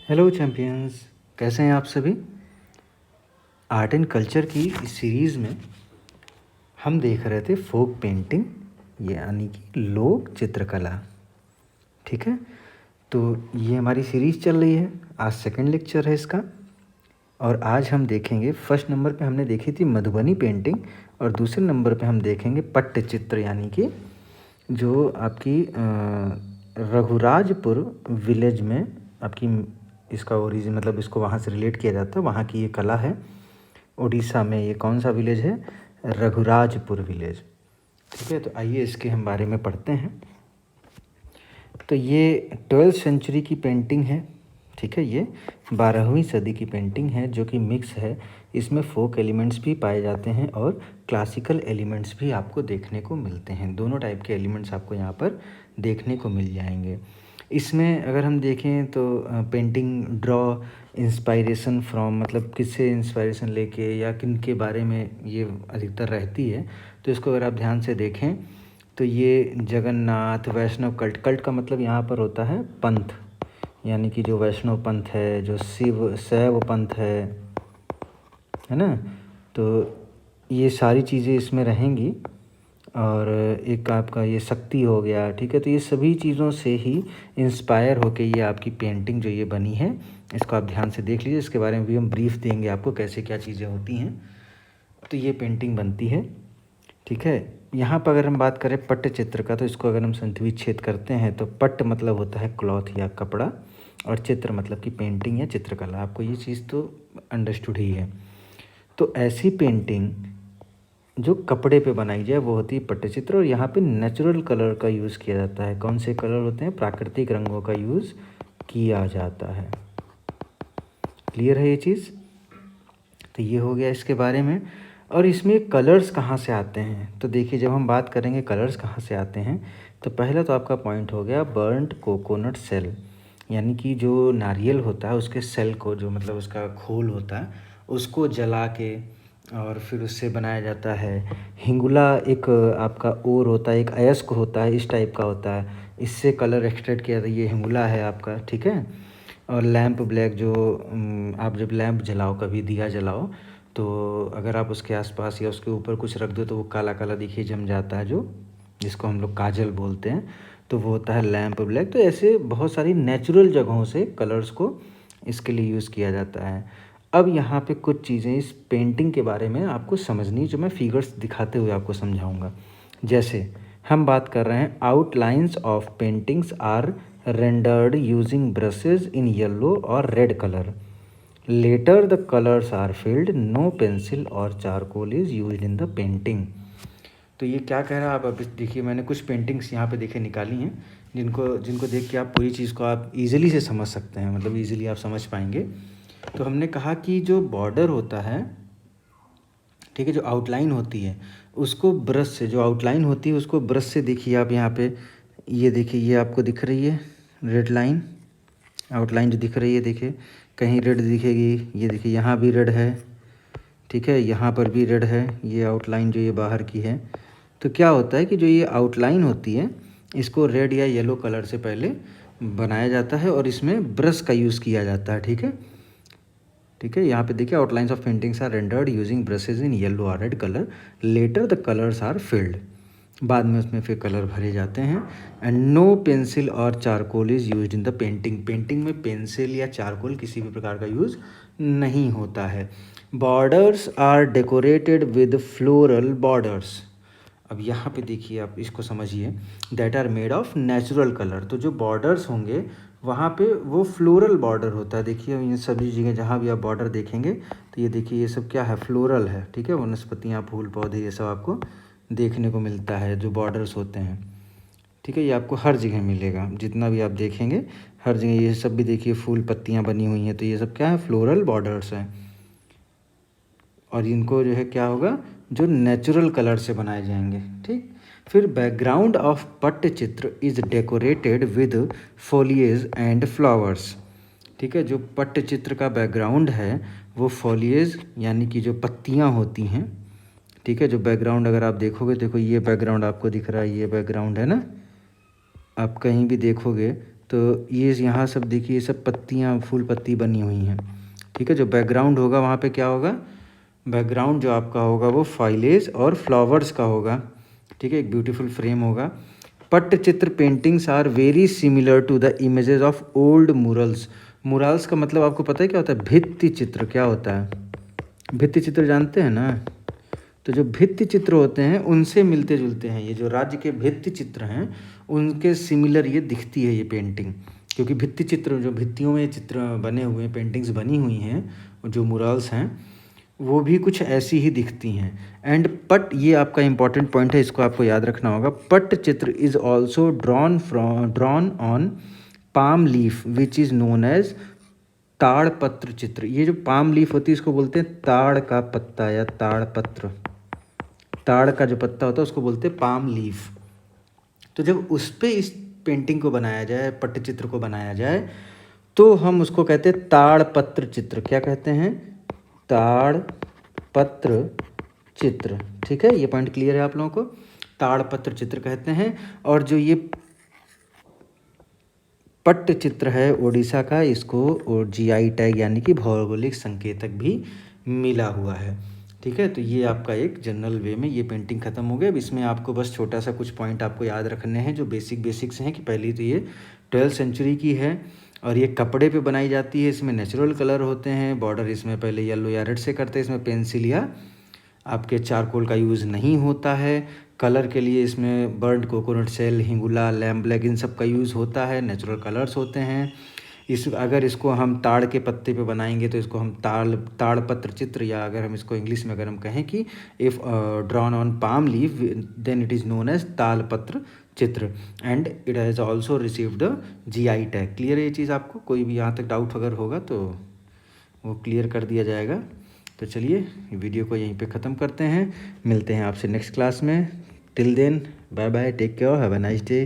Hello champions, कैसे हैं आप सभी। आर्ट एंड कल्चर की इस सीरीज़ में हम देख रहे थे फोक पेंटिंग यानी कि लोक चित्रकला। ठीक है, तो ये हमारी सीरीज़ चल रही है। आज सेकंड लेक्चर है इसका और आज हम देखेंगे फर्स्ट नंबर पे हमने देखी थी मधुबनी पेंटिंग और दूसरे नंबर पे हम देखेंगे पट्टचित्र यानी कि जो आपकी रघुराजपुर विलेज में आपकी इसका ओरिजिन मतलब इसको वहाँ से रिलेट किया जाता है। वहाँ की ये कला है। उड़ीसा में ये कौन सा विलेज है? रघुराजपुर विलेज। ठीक है, तो आइए इसके हम बारे में पढ़ते हैं। तो ये 12th सेंचुरी की पेंटिंग है। ठीक है, ये 12वीं सदी की पेंटिंग है जो कि मिक्स है। इसमें फोक एलिमेंट्स भी पाए जाते हैं और क्लासिकल एलिमेंट्स भी आपको देखने को मिलते हैं। दोनों टाइप के एलिमेंट्स आपको यहाँ पर देखने को मिल जाएंगे। इसमें अगर हम देखें तो पेंटिंग ड्रॉ इंस्पायरेशन फ्रॉम मतलब किससे इंस्पायरेशन लेके या किन के बारे में ये अधिकतर रहती है। तो इसको अगर आप ध्यान से देखें तो ये जगन्नाथ वैष्णव कल्ट का मतलब यहाँ पर होता है पंथ, यानी कि जो वैष्णव पंथ है, जो शिव शैव पंथ है ना। तो ये सारी चीज़ें इसमें रहेंगी और एक आपका ये शक्ति हो गया। ठीक है, तो ये सभी चीज़ों से ही इंस्पायर होके ये आपकी पेंटिंग जो ये बनी है, इसको आप ध्यान से देख लीजिए। इसके बारे में भी हम ब्रीफ देंगे आपको कैसे क्या चीज़ें होती हैं। तो ये पेंटिंग बनती है। ठीक है, यहाँ पर अगर हम बात करें पट्टचित्र का तो इसको अगर हम संधिविच्छेद करते हैं तो पट्ट मतलब होता है क्लॉथ या कपड़ा और चित्र मतलब कि पेंटिंग या चित्रकला। आपको ये चीज़ तो अंडरस्टूड ही है। तो ऐसी पेंटिंग जो कपड़े पे बनाई जाए वो होती है पट्टचित्र। और यहाँ पे नेचुरल कलर का यूज़ किया जाता है। कौन से कलर होते हैं? प्राकृतिक रंगों का यूज़ किया जाता है। क्लियर है ये चीज़? तो ये हो गया इसके बारे में। और इसमें कलर्स कहाँ से आते हैं? तो देखिए, जब हम बात करेंगे कलर्स कहाँ से आते हैं तो पहला तो आपका पॉइंट हो गया बर्न्ड कोकोनट सेल, यानी कि जो नारियल होता है उसके सेल को, जो मतलब उसका खोल होता है, उसको जला के और फिर उससे बनाया जाता है। हिंगुला एक आपका ओर होता है, एक अयस्क होता है, इस टाइप का होता है। इससे कलर एक्सट्रैक्ट किया जाता है। ये हिंगुला है आपका। ठीक है, और लैंप ब्लैक जो आप जब लैंप जलाओ, कभी दिया जलाओ, तो अगर आप उसके आसपास या उसके ऊपर कुछ रख दो तो वो काला काला दिखिए जम जाता है, जो जिसको हम लोग काजल बोलते हैं, तो वो होता है लैंप ब्लैक। तो ऐसे बहुत सारी नेचुरल जगहों से कलर्स को इसके लिए यूज़ किया जाता है। अब यहाँ पे कुछ चीज़ें इस पेंटिंग के बारे में आपको समझनी, जो मैं फिगर्स दिखाते हुए आपको समझाऊंगा। जैसे हम बात कर रहे हैं outlines of paintings are rendered using brushes in yellow or red color. Later the colors are filled. No pencil or charcoal is used in the painting. तो ये क्या कह रहा है? आप अभी देखिए, मैंने कुछ पेंटिंग्स यहाँ पे देखे निकाली हैं जिनको जिनको देख के आप पूरी चीज़ को आप इजीली से समझ सकते हैं, मतलब इजीली आप समझ पाएंगे। तो हमने कहा कि जो बॉर्डर होता है, ठीक है, जो आउटलाइन होती है उसको ब्रश से, जो आउटलाइन होती है उसको ब्रश से देखिए आप यहाँ पे, ये देखिए, ये आपको दिख रही है रेड लाइन, आउटलाइन जो दिख रही है, देखिए कहीं रेड दिखेगी, ये देखिए यहाँ भी रेड है। ठीक है, यहाँ पर भी रेड है, ये आउटलाइन जो ये बाहर की है। तो क्या होता है कि जो ये आउटलाइन होती है इसको रेड या येलो कलर से पहले बनाया जाता है और इसमें ब्रश का यूज़ किया जाता है। ठीक है, ठीक है, यहाँ पे देखिए outlines of paintings are rendered using brushes in yellow और red colour. Later the colours are filled, बाद में उसमें फिर कलर भरे जाते हैं। एंड नो पेंसिल और charcoal is used in the painting. Painting में पेंसिल या चारकोल किसी भी प्रकार का यूज़ नहीं होता है। Borders are decorated with floral borders. अब यहाँ पे देखिए, आप इसको समझिए, that are made of natural colour. तो जो बॉर्डर्स होंगे वहाँ पे वो फ्लोरल बॉर्डर होता है। देखिए ये सभी जगह जहाँ भी आप बॉर्डर देखेंगे तो ये देखिए, ये सब क्या है? फ्लोरल है। ठीक है, वनस्पतियाँ, फूल पौधे, ये सब आपको देखने को मिलता है जो बॉर्डर्स होते हैं। ठीक है, ये आपको हर जगह मिलेगा, जितना भी आप देखेंगे हर जगह ये सब भी देखिए फूल पत्तियाँ बनी हुई हैं। तो ये सब क्या है? फ्लोरल बॉर्डर्स हैं। और इनको जो है क्या होगा? जो नेचुरल कलर से बनाए जाएंगे। ठीक, फिर background of Pattachitra is decorated with foliage and flowers. ठीक है, जो पट्टचित्र का बैकग्राउंड है वो फॉलिएज यानी कि जो पत्तियां होती हैं। ठीक है, जो बैकग्राउंड अगर आप देखोगे, देखो ये बैकग्राउंड आपको दिख रहा है, ये बैकग्राउंड है ना। आप कहीं भी देखोगे तो ये यहाँ सब देखिए, ये सब पत्तियाँ, फूल पत्ती बनी हुई हैं, ठीक है। जो बैकग्राउंड होगा वहाँ पे क्या होगा, बैकग्राउंड जो आपका होगा वो फाइलेज और फ्लावर्स का होगा, ठीक है। एक ब्यूटीफुल फ्रेम होगा। Pattachitra paintings are very similar to the images of old murals. Murals का मतलब आपको पता है क्या होता है, भित्ति चित्र क्या होता है, भित्ति चित्र जानते हैं ना। तो जो भित्ति चित्र होते हैं उनसे मिलते जुलते हैं ये जो राज्य के भित्ति चित्र हैं, उनके सिमिलर ये दिखती है ये पेंटिंग, क्योंकि भित्ति चित्र जो भित्तियों में चित्र बने हुए हैं, पेंटिंग्स बनी हुई हैं जो मुरल्स हैं, वो भी कुछ ऐसी ही दिखती हैं। एंड पट, ये आपका इंपॉर्टेंट पॉइंट है, इसको आपको याद रखना होगा। Pattachitra is also drawn on palm leaf which is known as Tadpatra Chitra. ये जो पाम लीफ होती है इसको बोलते हैं ताड़ का पत्ता या ताड़पत्र। ताड़ का जो पत्ता होता है उसको बोलते हैं पाम लीफ। तो जब उस पे इस पेंटिंग को बनाया जाए, पट्टचित्र को बनाया जाए, तो हम उसको कहते हैं ताड़पत्र चित्र। क्या कहते हैं, ताड़पत्र चित्र, ठीक है। ये पॉइंट क्लियर है आप लोगों को, ताड़पत्र चित्र कहते हैं। और जो ये पट्टचित्र है उड़ीसा का, इसको और GI टैग यानी कि भौगोलिक संकेतक भी मिला हुआ है, ठीक है। तो ये आपका एक जनरल वे में ये पेंटिंग ख़त्म हो गया। अब इसमें आपको बस छोटा सा कुछ पॉइंट आपको याद रखने हैं जो बेसिक्स हैं, कि पहली तो ये 12th सेंचुरी की है और ये कपड़े पे बनाई जाती है। इसमें नेचुरल कलर होते हैं, बॉर्डर इसमें पहले येलो या रेड से करते हैं, इसमें पेंसिल या आपके चारकोल का यूज़ नहीं होता है। कलर के लिए इसमें burnt coconut shell, hingula, lamp black, इन सब का यूज़ होता है, नेचुरल कलर्स होते हैं। अगर इसको हम ताड़ के पत्ते पे बनाएंगे तो इसको हम ताड़पत्र चित्र, या अगर हम इसको इंग्लिश में अगर हम कहें कि if drawn on palm leaf then it is known as Talpatra Chitra, and it has also received GI tag. Clear है ये चीज़ आपको, कोई भी यहाँ तक डाउट अगर होगा तो वो क्लियर कर दिया जाएगा। तो चलिए वीडियो को यहीं पे ख़त्म करते हैं, मिलते हैं आपसे नेक्स्ट क्लास में। Till then bye bye, take care, have a nice day.